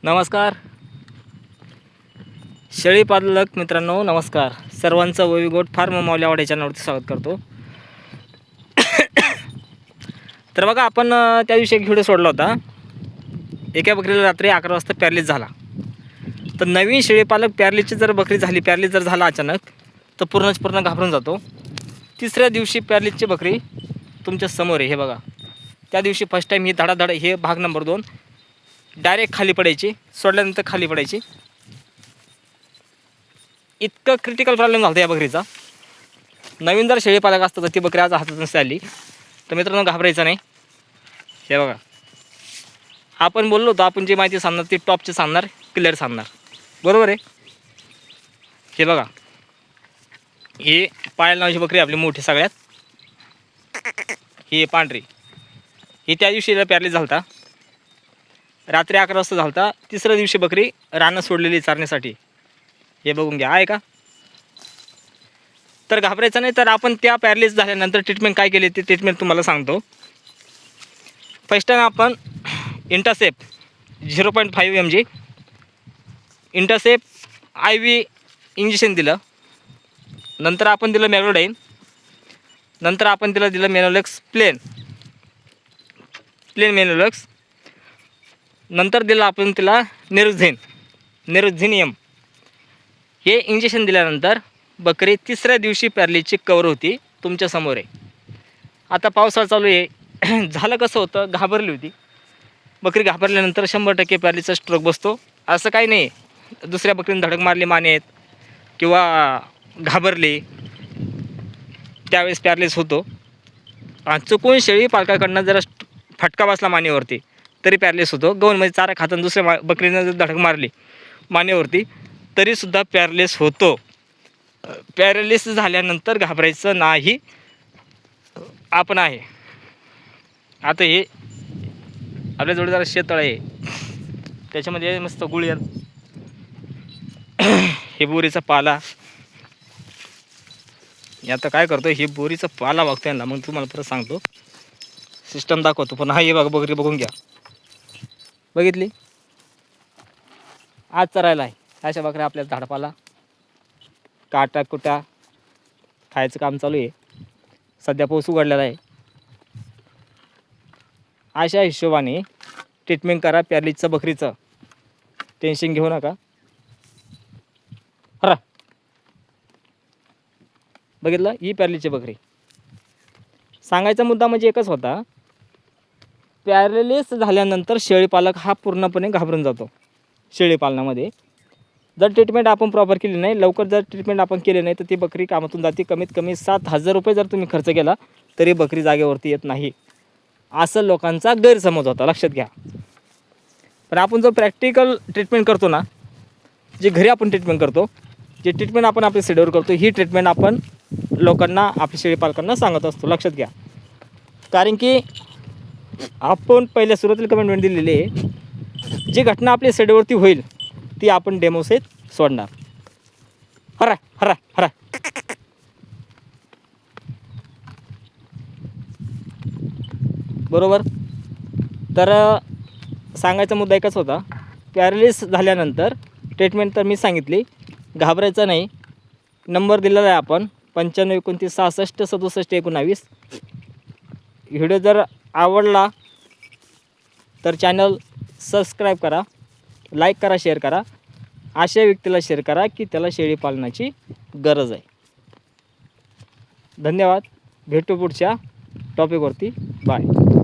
नमस्कार शेळी पालक मित्रांनो, नमस्कार. सर्वांचं वैविगोट फार्म माऊली या चॅनलवरती स्वागत करतो. तर बघा, आपण त्या दिवशी एक व्हिडिओ सोडला होता. एका बकरीला रात्री 11 वाजता पॅरलिस झाला. तर नवीन शेळी पालक पॅरलिसची जर बकरी झाली, पॅरलिस जर झाला अचानक, तर पूर्ण घाबरून जातो. तिसऱ्या दिवशी पॅरलिसची बकरी तुमच्या समोर आहे. हे बघा, त्या दिवशी फर्स्ट टाईम ही धडाधड, हे भाग नंबर 2, डायरेक्ट खाली पडायची, सोडल्यानंतर खाली पडायची. इतकं क्रिटिकल प्रॉब्लेम झाला या बकरीचा. नवीन जर शेळी पालक असतं तर ती बकरी आज हातात नसते आली. तर मित्रांनो, घाबरायचं नाही. हे बघा, आपण बोललो होतो, आपण जी माहिती सांगणार ती टॉपची सांगणार, क्लिअर सांगणार, बरोबर आहे. हे बघा, ही पायल नावाची बकरी आपली मोठी सगळ्यात. ही पांढरी, ही त्या दिवशी पॅरलिस झालता, रात्री 11 वाजता झालता. तिसऱ्या दिवशी बकरी रानं सोडलेली चारण्यासाठी. हे बघून घ्या, आहे का. तर घाबरायचं नाही. तर आपण त्या पॅरलिस झाल्यानंतर ट्रीटमेंट काय केली ते ट्रीटमेंट तुम्हाला सांगतो. फर्स्ट टाईम आपण इंटासेप 0.5 mg इंटासेप IV इंजेक्शन दिलं. नंतर आपण दिलं मॅग्रोडाईन. नंतर आपण दिलं मेनोलेक्स प्लेन मेनोलेक्स. नंतर दिलं आपण तिला नेरोझेनियम. हे इंजेक्शन दिल्यानंतर बकरी तिसऱ्या दिवशी पॅरलिसची कवर होती, तुमच्यासमोर आहे. आता पावसाळा चालू आहे. झालं कसं होतं, घाबरली होती बकरी. घाबरल्यानंतर 100% पॅरलिसचा स्ट्रोक बसतो, असं काही नाही. दुसऱ्या बकरीने धडक मारली मानेत किंवा घाबरली, त्यावेळेस पॅरलिस होतो. चुकून शेळी पालकाकडनं जरा फटका बसला मानेवरती तरी पॅरलिस होतो. गहूमध्ये चारा खाताना दुसऱ्या बकरीनं जर धडक मारली मानेवरती तरीसुद्धा पॅरलिस होतो. पॅरलिस झाल्यानंतर घाबरायचं नाही. आपण आहे. आता हे आपल्याजवळ जरा शेततळ आहे, त्याच्यामध्ये मस्त गुळियल, हे बोरीचा पाला. आता काय करतो, हे बोरीचा पाला बघतोय ना, मग तुम्हाला परत सांगतो, सिस्टम दाखवतो. पण हा, हे बघा, बकरी बघून घ्या. बघितली, आज चरायला आहे. अशा बकऱ्या आपल्याला झाडपाला काटा कुटा खायचं काम चालू आहे. सध्या पाऊस उघडलेला आहे. अशा हिशोबाने ट्रीटमेंट करा पॅरलिसचं बकरीचं. टेन्शन घेऊ नका. हरा, बघितलं, ही पॅरलिसची बकरी. सांगायचा मुद्दा म्हणजे एकच होता, पॅरलिस झाल्यानंतर शेळीपालक हा पूर्णपणे घाबरून जातो. शेळीपालनामध्ये जर ट्रीटमेंट आपण प्रॉपर केली नाही, लवकर जर ट्रीटमेंट आपण केली नाही, तर ती बकरी कामातून जाते. कमीत कमी 7,000 रुपये जर तुम्ही खर्च केला तरी बकरी जागेवरती येत नाही, असं लोकांचा गैरसमज होता, लक्षात घ्या. पण आपण जो प्रॅक्टिकल ट्रीटमेंट करतो ना, जे घरी आपण ट्रीटमेंट करतो, जे ट्रीटमेंट आपण आपल्या शेडवर करतो, ही ट्रीटमेंट आपण लोकांना, आपल्या शेळीपालकांना सांगत असतो, लक्षात घ्या. कारण की आपण पहिल्या सुरुवातीला कमेंटमेंट दिलेली आहे, जी घटना आपल्या शेडवरती होईल ती आपण डेमोसहित सोडणार. हरा हरा हरा. बरोबर. तर सांगायचा मुद्दा एकच होता, पॅरलिस झाल्यानंतर ट्रीटमेंट तर मी सांगितली, घाबरायचं नाही. नंबर दिलेला आहे आपण 95 29 66 67 19. व्हिडिओ जर आवडला तर चॅनल सबस्क्राईब करा, लाईक करा, शेअर करा. अशा व्यक्तीला शेअर करा की त्याला शेळी पालनाची गरज आहे. धन्यवाद. भेटू पुढच्या टॉपिकवरती. बाय.